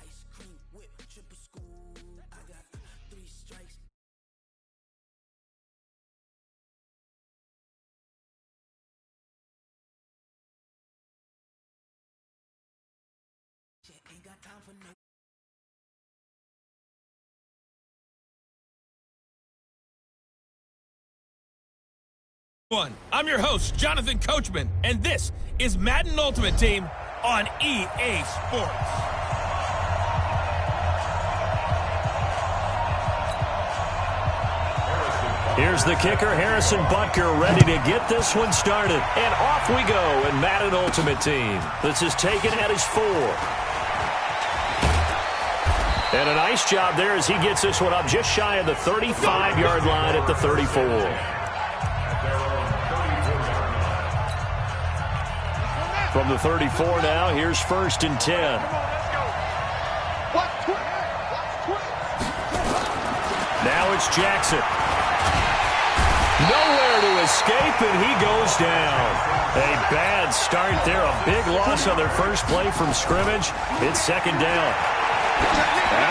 Ice cream whip, triple scoop. I got 3 strikes. Ain't got time for no. I'm your host, Jonathan Coachman, and this is Madden Ultimate Team on EA Sports. Here's the kicker, Harrison Butker, ready to get this one started. And off we go in Madden Ultimate Team. This is taken at his 4. And a nice job there as he gets this one up just shy of the 35-yard line at the 34. From the 34 now, here's 1st and 10. Now it's Jackson. Nowhere to escape, and he goes down. A bad start there, a big loss on their first play from scrimmage. It's 2nd down.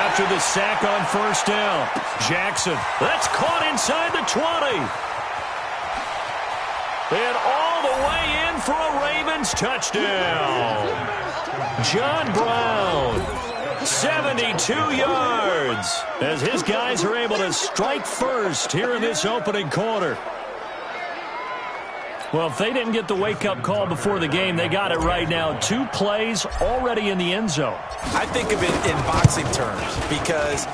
After the sack on 1st down, Jackson, that's caught inside the 20. And all the way in for a Ravens touchdown. John Brown, 72 yards, as his guys are able to strike first here in this opening quarter. Well, if they didn't get the wake-up call before the game, they got it right now. 2 plays already in the end zone. I think of it in boxing terms because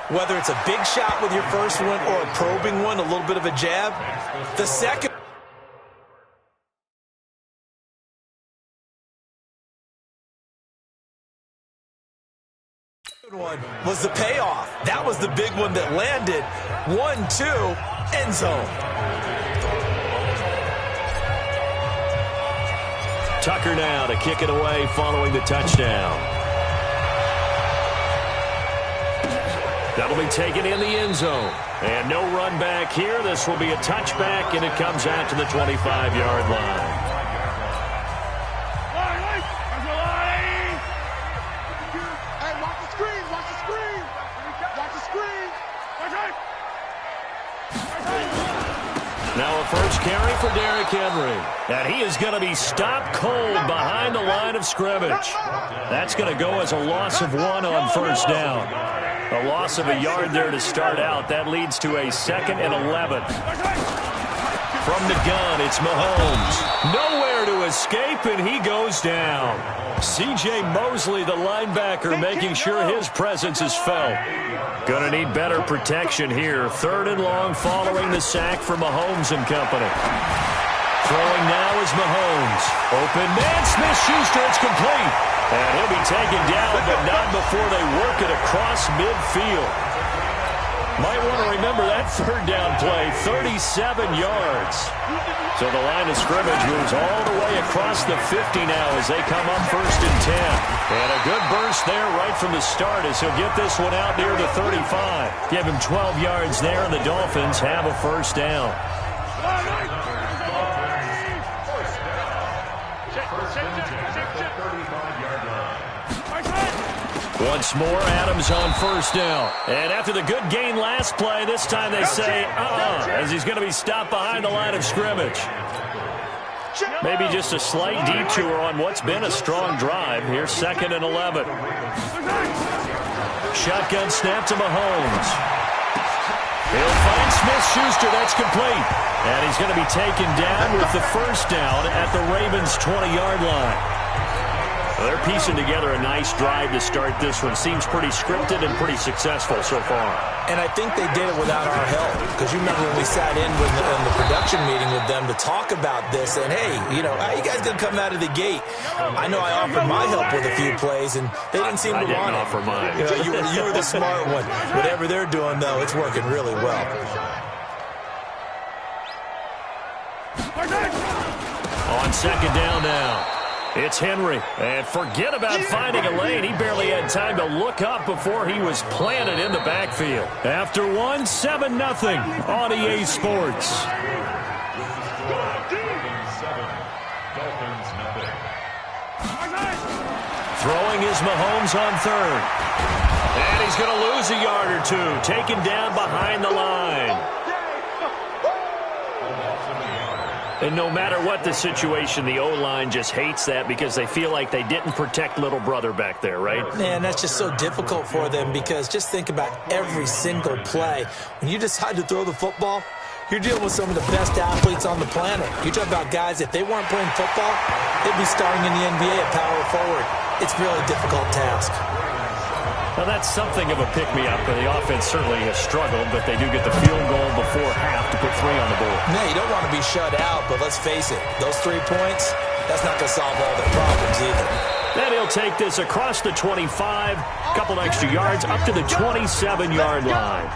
whether it's a big shot with your first one or a probing one, a little bit of a jab, the second one was the payoff. That was the big one that landed. 1-2, end zone. Tucker now to kick it away following the touchdown. That'll be taken in the end zone. And no run back here. This will be a touchback, and it comes out to the 25-yard line. Now a first carry for Derrick Henry. And he is going to be stopped cold behind the line of scrimmage. That's going to go as a loss of 1 on 1st down. A loss of a yard there to start out. That leads to a 2nd and 11. From the gun, it's Mahomes. Nowhere to escape, and he goes down. C.J. Mosley, the linebacker, making sure his presence is felt. Going to need better protection here. 3rd and long following the sack for Mahomes and company. Throwing now is Mahomes. Open man, Smith-Schuster, it's complete. And he'll be taken down, but not before they work it across midfield. Might want to remember that 3rd down play, 37 yards. So the line of scrimmage moves all the way across the 50 now as they come up 1st and 10. And a good burst there right from the start as he'll get this one out near the 35. Give him 12 yards there, and the Dolphins have a 1st down. Once more, Adams on 1st down. And after the good gain last play, this time they say, as he's going to be stopped behind the line of scrimmage. Maybe just a slight detour on what's been a strong drive. Here's 2nd and 11. Shotgun snap to Mahomes. He'll find Smith-Schuster. That's complete. And he's going to be taken down with the 1st down at the Ravens' 20-yard line. Well, they're piecing together a nice drive to start this one. Seems pretty scripted and pretty successful so far. And I think they did it without our help. Because you remember when we sat in with the production meeting with them to talk about this. And, hey, how you guys going to come out of the gate? I know I offered my help with a few plays, and they didn't seem to want it. I didn't offer mine. You were the smart one. Whatever they're doing, though, it's working really well. On 2nd down now. It's Henry, and forget about finding a lane. He barely had time to look up before he was planted in the backfield. After 7-0 on EA Sports. Throwing is Mahomes on third. And he's going to lose a yard or two, taken down behind the line. And no matter what the situation, the O-line just hates that because they feel like they didn't protect little brother back there, right? Man, that's just so difficult for them because just think about every single play. When you decide to throw the football, you're dealing with some of the best athletes on the planet. You talk about guys, if they weren't playing football, they'd be starting in the NBA at power forward. It's a really difficult task. Well, that's something of a pick-me-up, and the offense certainly has struggled, but they do get the field goal before half to put 3 on the board. No, you don't want to be shut out, but let's face it, those 3 points, that's not going to solve all their problems either. Then he'll take this across the 25, a couple extra yards, up to the 27-yard line.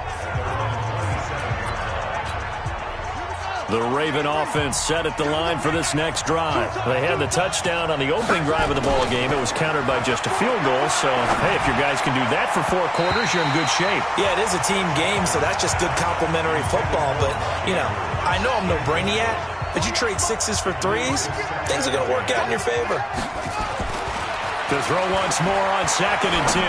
The Raven offense set at the line for this next drive. They had the touchdown on the opening drive of the ball game. It was countered by just a field goal. So, hey, if your guys can do that for 4 quarters, you're in good shape. Yeah, it is a team game, so that's just good complimentary football. But, you know, I know I'm no brainiac, but you trade 6s for 3s, things are going to work out in your favor. To throw once more on 2nd and 10.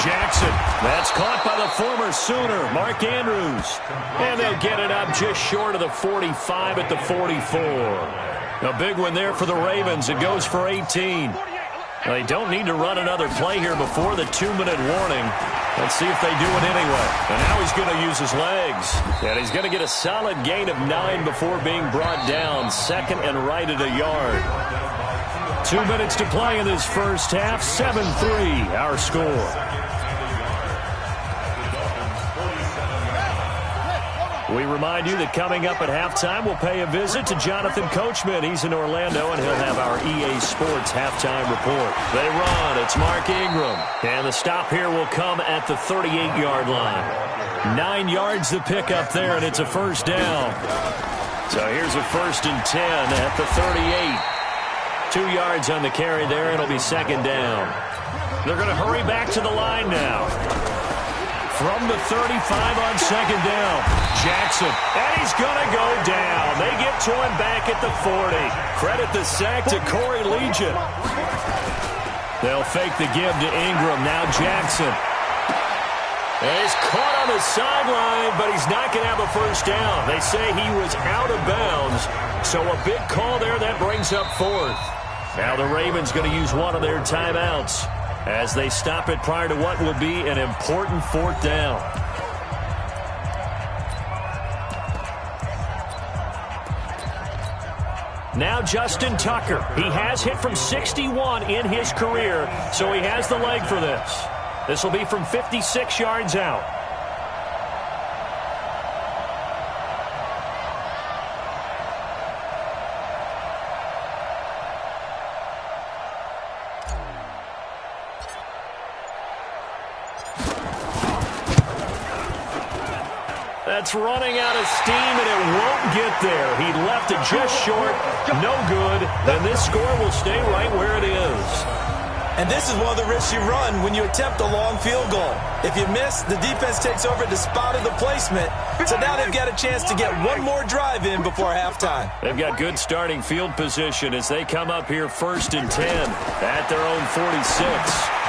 Jackson, that's caught by the former Sooner, Mark Andrews. And they'll get it up just short of the 45 at the 44. A big one there for the Ravens. It goes for 18. They don't need to run another play here before the 2-minute warning. Let's see if they do it anyway. And now he's going to use his legs. And he's going to get a solid gain of 9 before being brought down. 2nd and right at a yard. 2 minutes to play in this first half. 7-3, our score. We remind you that coming up at halftime, we'll pay a visit to Jonathan Coachman. He's in Orlando, and he'll have our EA Sports halftime report. They run. It's Mark Ingram. And the stop here will come at the 38-yard line. 9 yards to pick up there, and it's a first down. So here's a 1st and 10 at the 38. 2 yards on the carry there, and it'll be 2nd down. They're going to hurry back to the line now. From the 35 on 2nd down. Jackson, and he's going to go down. They get to him back at the 40. Credit the sack to Corey Legion. They'll fake the give to Ingram. Now Jackson. And he's caught on the sideline, but he's not going to have a first down. They say he was out of bounds. So a big call there that brings up 4th. Now the Ravens going to use one of their timeouts as they stop it prior to what will be an important 4th down. Now Justin Tucker. He has hit from 61 in his career, so he has the leg for this. This will be from 56 yards out. That's running out of steam, and it won't get there. He left it just short. No good. And this score will stay right where it is. And this is one of the risks you run when you attempt a long field goal. If you miss, the defense takes over the spot of the placement. So now they've got a chance to get one more drive in before halftime. They've got good starting field position as they come up here 1st and 10 at their own 46.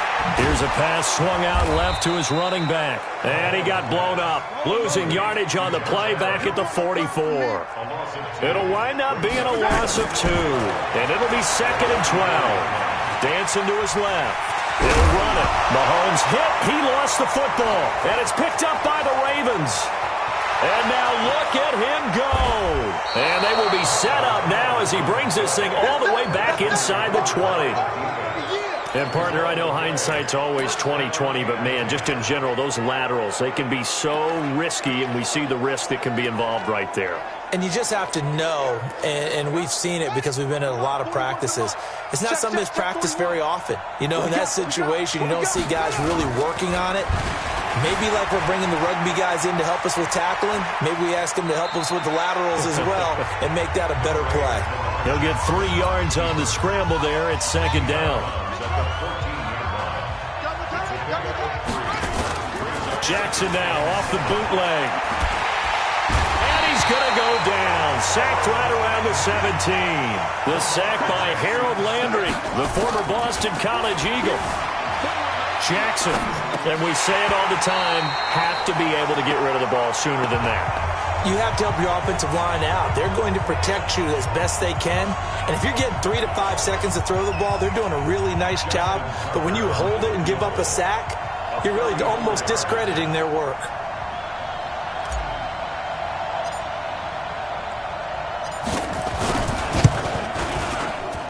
Here's a pass swung out left to his running back. And he got blown up, losing yardage on the play back at the 44. It'll wind up being a loss of 2. And it'll be 2nd and 12. Dancing to his left. He'll run it. Mahomes hit. He lost the football. And it's picked up by the Ravens. And now look at him go. And they will be set up now as he brings this thing all the way back inside the 20. And, partner, I know hindsight's always 20/20, but, man, just in general, those laterals, they can be so risky, and we see the risk that can be involved right there. And you just have to know, and we've seen it because we've been in a lot of practices, it's not something that's practiced very often. You know, in that situation, you don't see guys really working on it. Maybe like we're bringing the rugby guys in to help us with tackling, maybe we ask them to help us with the laterals as well and make that a better play. He'll get 3 yards on the scramble there at 2nd down. Jackson now off the bootleg. And he's going to go down. sacked right around the 17. The sack by Harold Landry, the former Boston College Eagle. Jackson, and we say it all the time, have to be able to get rid of the ball sooner than that. You have to help your offensive line out. They're going to protect you as best they can. And if you're getting 3 to 5 seconds to throw the ball, they're doing a really nice job. But when you hold it and give up a sack, you're really almost discrediting their work.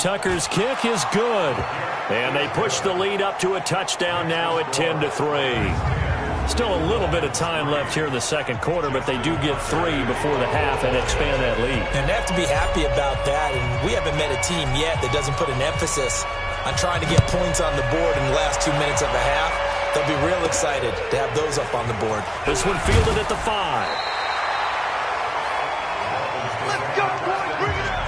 Tucker's kick is good. And they push the lead up to a touchdown now at 10-3. Still a little bit of time left here in the second quarter, but they do get 3 before the half and expand that lead. And they have to be happy about that. And we haven't met a team yet that doesn't put an emphasis on trying to get points on the board in the last 2 minutes of a half. They'll be real excited to have those up on the board. This one fielded at the 5. Let's go, boy. Bring it up.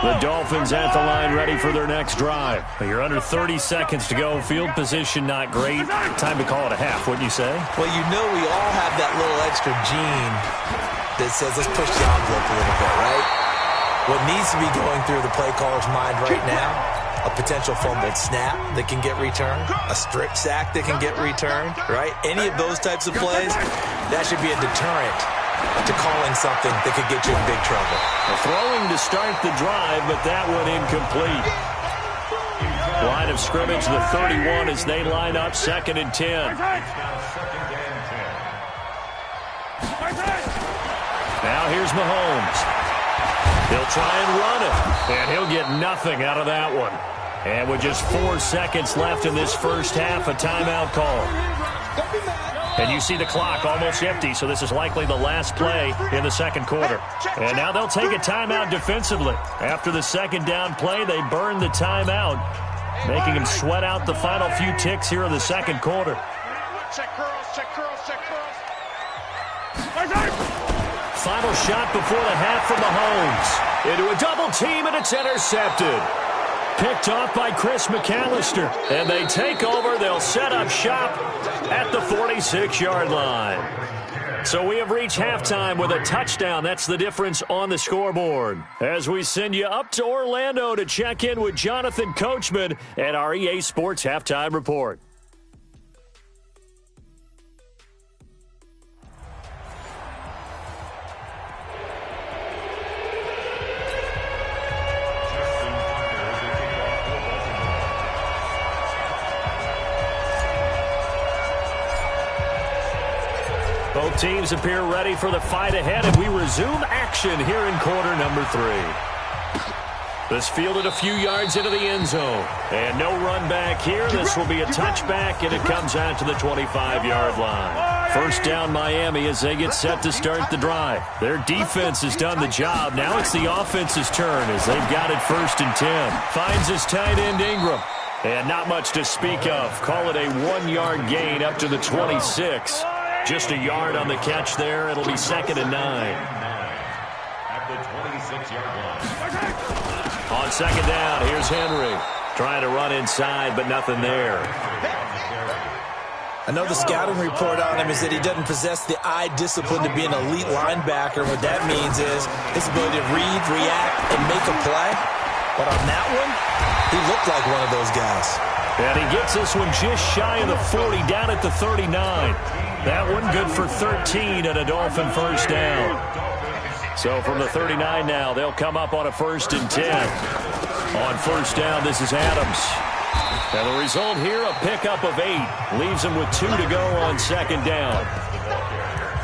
The Dolphins at the line ready for their next drive. You're under 30 seconds to go. Field position not great. Time to call it a half, wouldn't you say? Well, you know we all have that little extra gene that says let's push the envelope a little bit, right? What needs to be going through the play caller's mind right now, a potential fumbled snap that can get returned, a strip sack that can get returned, right? Any of those types of plays, that should be a deterrent to calling something that could get you in big trouble. Throwing to start the drive, but that one incomplete. Line of scrimmage, the 31 as they line up, 2nd and 10. Now here's Mahomes. He'll try and run it, and he'll get nothing out of that one. And with just 4 seconds left in this first half, a timeout call. And you see the clock almost empty, so this is likely the last play in the second quarter. And now they'll take a timeout defensively. After the second down play, they burn the timeout, making them sweat out the final few ticks here in the second quarter. Check curls, check curls, check curls. Final shot before the half from Mahomes. Into a double team, and it's intercepted. Picked off by Chris McAllister. And they take over. They'll set up shop at the 46-yard line. So we have reached halftime with a touchdown. That's the difference on the scoreboard. As we send you up to Orlando to check in with Jonathan Coachman at our EA Sports Halftime Report. Both teams appear ready for the fight ahead, and we resume action here in quarter number 3. This fielded a few yards into the end zone. And no run back here. This will be a touchback, and it comes out to the 25-yard line. First down Miami as they get set to start the drive. Their defense has done the job. Now it's the offense's turn as they've got it 1st and 10. Finds his tight end Ingram. And not much to speak of. Call it a 1-yard gain up to the 26. Just a yard on the catch there. It'll be 2nd and 9. At the 26-yard line. On 2nd down, here's Henry. Trying to run inside, but nothing there. I know the scouting report on him is that he doesn't possess the eye discipline to be an elite linebacker. What that means is his ability to read, react, and make a play. But on that one, he looked like one of those guys. And he gets this one just shy of the 40, down at the 39. That one good for 13 and a Dolphin first down. So from the 39 now, they'll come up on a 1st and 10. On first down, this is Adams. And the result here, a pickup of 8. Leaves him with 2 to go on 2nd down.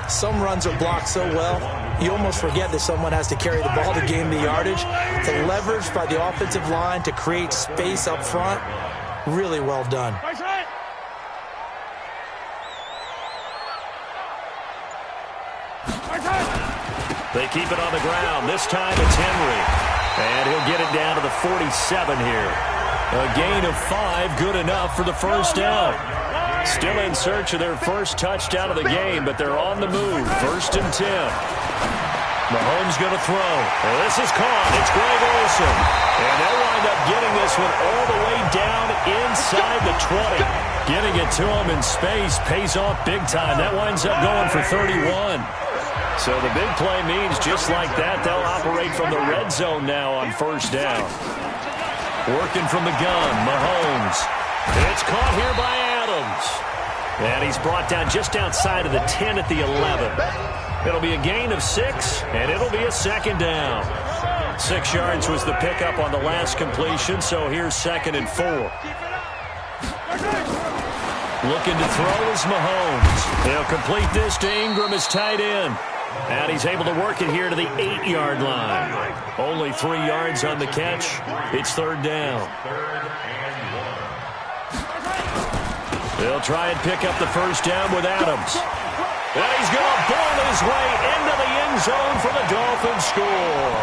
Some runs are blocked so well, you almost forget that someone has to carry the ball to gain the yardage. The leverage by the offensive line to create space up front, really well done. They keep it on the ground. This time it's Henry. And he'll get it down to the 47 here. A gain of 5, good enough for the first down. Still in search of their first touchdown of the game, but they're on the move. 1st and 10. Mahomes going to throw. And this is caught. It's Greg Olsen. And they'll wind up getting this one all the way down inside the 20. Getting it to him in space pays off big time. That winds up going for 31. So the big play means just like that, they'll operate from the red zone now on first down. Working from the gun, Mahomes. It's caught here by Adams. And he's brought down just outside of the 10 at the 11. It'll be a gain of 6, and it'll be a second down. 6 yards was the pickup on the last completion, so here's 2nd and 4. Looking to throw is Mahomes. He'll complete this to Ingram as tight end. And he's able to work it here to the 8-yard line. Only 3 yards on the catch. It's 3rd down. They'll try and pick up the first down with Adams. And he's going to ball his way into the end zone for the Dolphins score.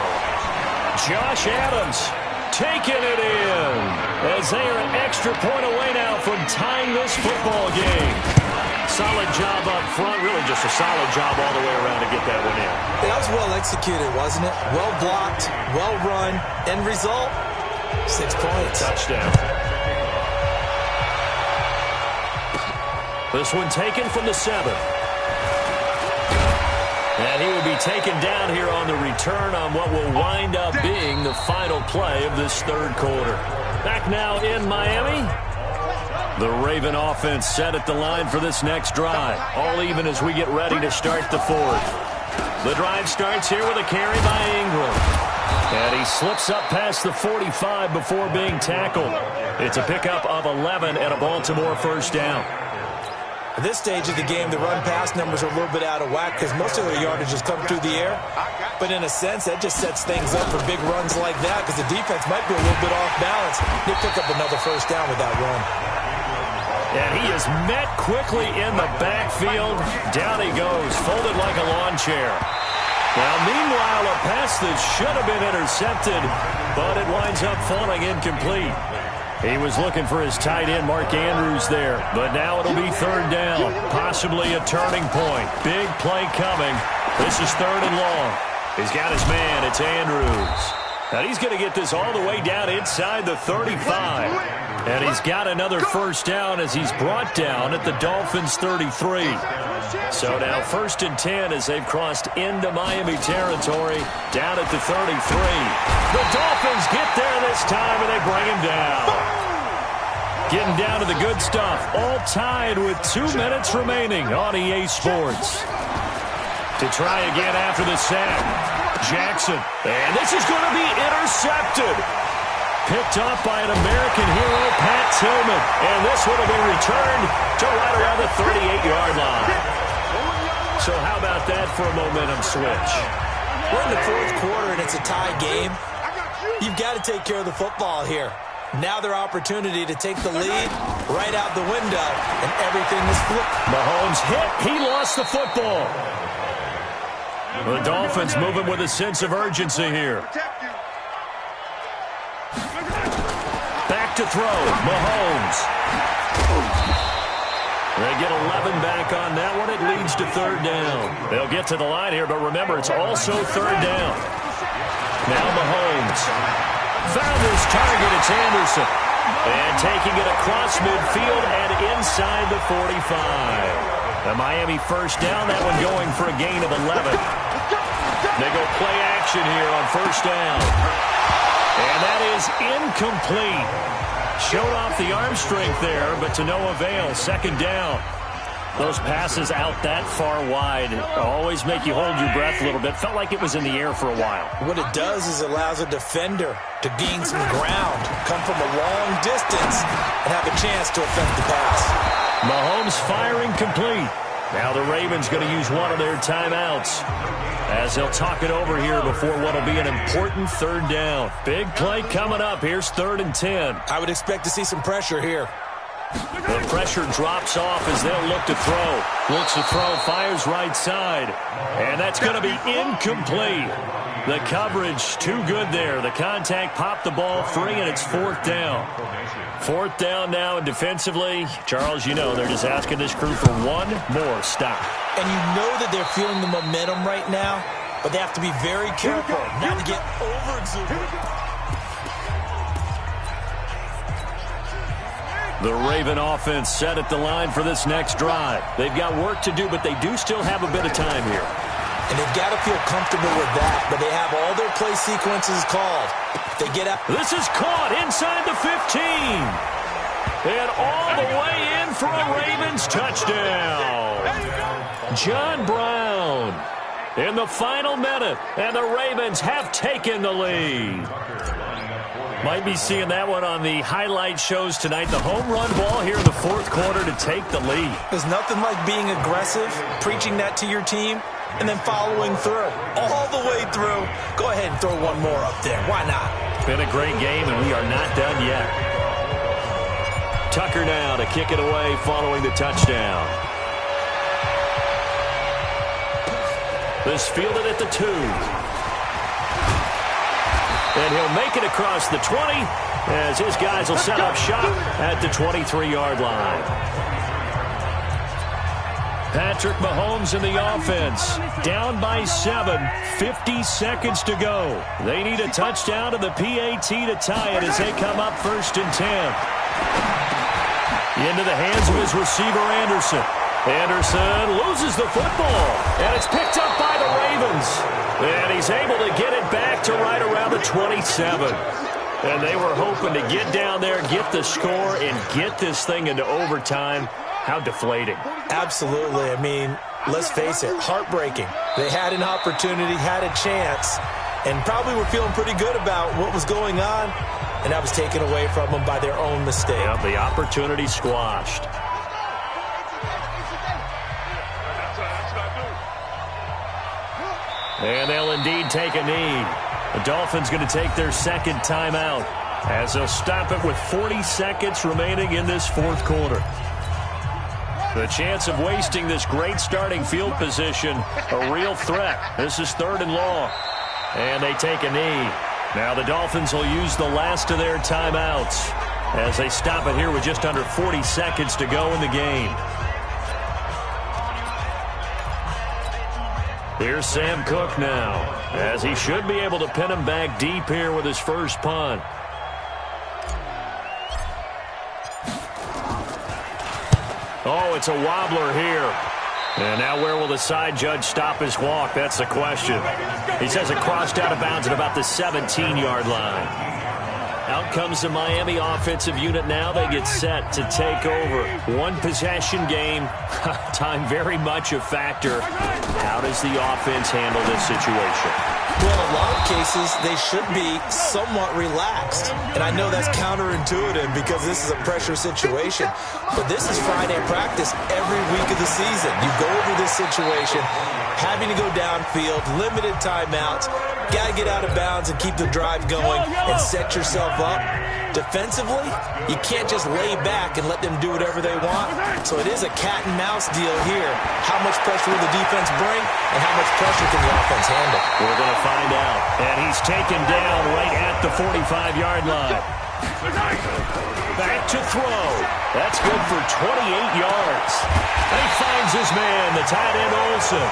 Josh Adams taking it in as they are an extra point away now from tying this football game. Solid job up front, really just a solid job all the way around to get that one in. That was well executed, wasn't it? Well blocked, well run. End result, 6 points. Touchdown. This one taken from the 7. And he will be taken down here on the return on what will wind up being the final play of this 3rd quarter. Back now in Miami. The Raven offense set at the line for this next drive. All even as we get ready to start the 4th. The drive starts here with a carry by Ingram. And he slips up past the 45 before being tackled. It's a pickup of 11 and a Baltimore first down. At this stage of the game, the run-pass numbers are a little bit out of whack because most of their yardage has come through the air. But in a sense, that just sets things up for big runs like that because the defense might be a little bit off balance. They pick up another first down with that run. And he is met quickly in the backfield. Down he goes, folded like a lawn chair. Now, meanwhile, a pass that should have been intercepted, but it winds up falling incomplete. He was looking for his tight end, Mark Andrews, there. But now it'll be 3rd down, possibly a turning point. Big play coming. This is 3rd and long. He's got his man. It's Andrews. And he's going to get this all the way down inside the 35. And he's got another first down as he's brought down at the Dolphins' 33. So now 1st and 10 as they've crossed into Miami territory down at the 33. The Dolphins get there this time and they bring him down. Getting down to the good stuff. All tied with 2 minutes remaining on EA Sports. To try again after the sack. Jackson. And this is going to be intercepted. Picked off by an American hero, Pat Tillman. And this one will be returned to right around the 38-yard line. So how about that for a momentum switch? We're in the 4th quarter and it's a tie game. You've got to take care of the football here. Now their opportunity to take the lead right out the window, and everything is flipped. Mahomes hit. He lost the football. The Dolphins moving with a sense of urgency here. Back to throw. Mahomes. They get 11 back on that one. It leads to 3rd down. They'll get to the line here, but remember, it's also 3rd down. Now Mahomes. Found his target. It's Anderson. And taking it across midfield and inside the 45. The Miami first down. That one going for a gain of 11. They go play action here on first down. And that is incomplete. Showed off the arm strength there, but to no avail. 2nd down. Those passes out that far wide always make you hold your breath a little bit. Felt like it was in the air for a while. What it does is allows a defender to gain some ground, come from a long distance, and have a chance to affect the pass. Mahomes firing complete. Now the Ravens going to use one of their timeouts as they'll talk it over here before what will be an important 3rd down. Big play coming up. Here's 3rd and 10. I would expect to see some pressure here. The pressure drops off as they'll look to throw. Looks to throw, fires right side. And that's going to be incomplete. The coverage too good there. The contact popped the ball free, and it's 4th down. 4th down now, and defensively, Charles, you know, they're just asking this crew for one more stop. And you know that they're feeling the momentum right now. but they have to be very careful not to get over-exuberant. The Raven offense set at the line for this next drive. They've got work to do, but they do still have a bit of time here. And they've got to feel comfortable with that, but they have all their play sequences called. They get up. This is caught inside the 15. And all the way in for a Ravens touchdown. John Brown in the final minute, and the Ravens have taken the lead. Might be seeing that one on the highlight shows tonight. The home run ball here in the fourth quarter to take the lead. There's nothing like being aggressive, preaching that to your team, and then following through. All the way through. Go ahead and throw one more up there. Why not? Been a great game, and we are not done yet. Tucker now to kick it away following the touchdown. This fielded at the 2. And he'll make it across the 20 as his guys will set up shop at the 23-yard line. Patrick Mahomes in the offense. Down by 7. 50 seconds to go. They need a touchdown to the PAT to tie it as they come up 1st and 10. Into the hands of his receiver, Anderson. Anderson loses the football, and it's picked up by the Ravens. And he's able to get it back to right around the 27. And they were hoping to get down there, get the score, and get this thing into overtime. How deflating. Absolutely. I mean, let's face it, heartbreaking. They had an opportunity, had a chance, and probably were feeling pretty good about what was going on, and that was taken away from them by their own mistake. Yep, the opportunity squashed. And they'll indeed take a knee. The Dolphins going to take their second timeout as they'll stop it with 40 seconds remaining in this fourth quarter. The chance of wasting this great starting field position, a real threat. This is 3rd and long. And they take a knee. Now the Dolphins will use the last of their timeouts as they stop it here with just under 40 seconds to go in the game. Here's Sam Cook now, as he should be able to pin him back deep here with his first punt. Oh, it's a wobbler here. And now where will the side judge stop his walk? That's the question. He says it crossed out of bounds at about the 17-yard line. Out comes the Miami offensive unit now. They get set to take over. One possession game. Time very much a factor. How does the offense handle this situation? Well, in a lot of cases, they should be somewhat relaxed. And I know that's counterintuitive because this is a pressure situation. But this is Friday practice every week of the season. You go over this situation, having to go downfield, limited timeouts, got to get out of bounds and keep the drive going and set yourself up. Defensively, you can't just lay back and let them do whatever they want. So it is a cat and mouse deal here. How much pressure will the defense bring and how much pressure can the offense handle? We're going to find out. And he's taken down right at the 45-yard line. Back to throw. That's good for 28 yards. And he finds his man, the tight end Olsen.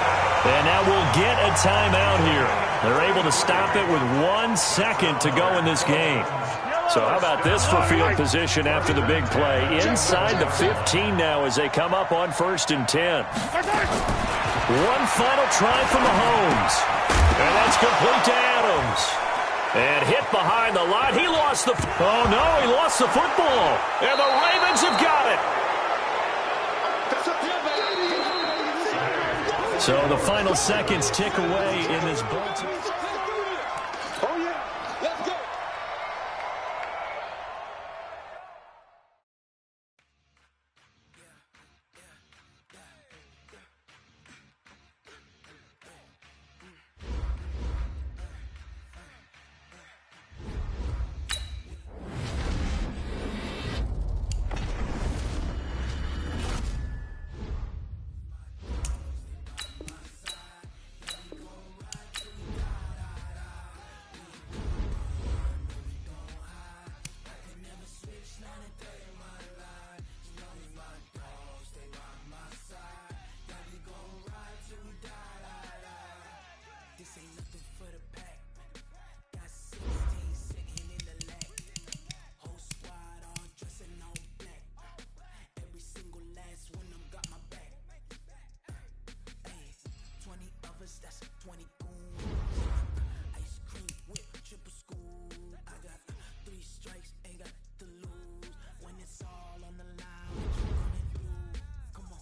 And now we'll get a timeout here. They're able to stop it with 1 second to go in this game. So how about this for field position after the big play? Inside the 15 now as they come up on 1st and 10. One final try from Mahomes. And that's complete to Adams. And hit behind the line. He lost the... Oh, no, he lost the football. And the Ravens have got it. So the final seconds tick away in this ball. that's 20 goons. Ice cream whip, triple scoop. I got 3 strikes, ain't got to lose. When it's all on the line, what you gonna do? Come on.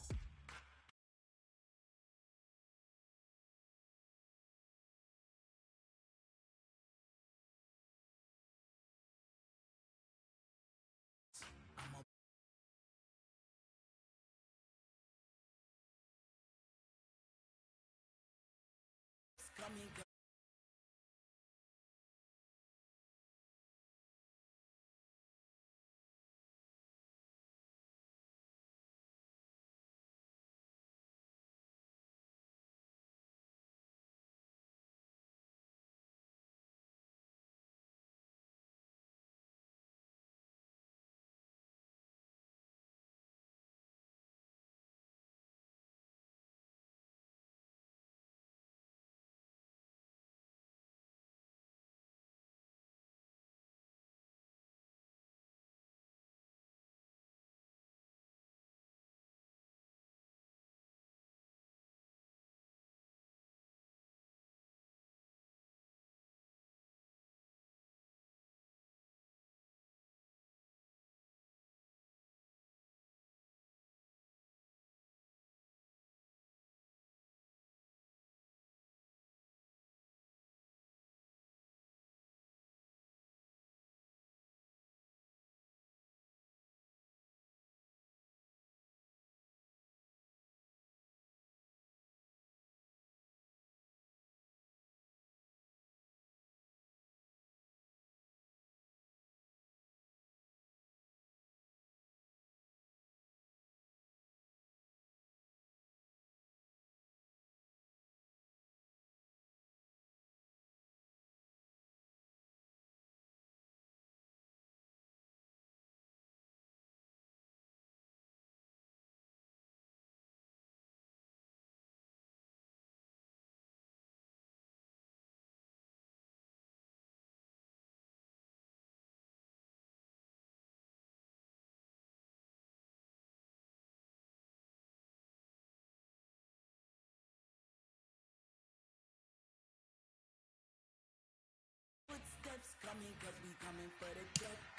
I'm a coming. Footsteps coming, cause we coming for the death.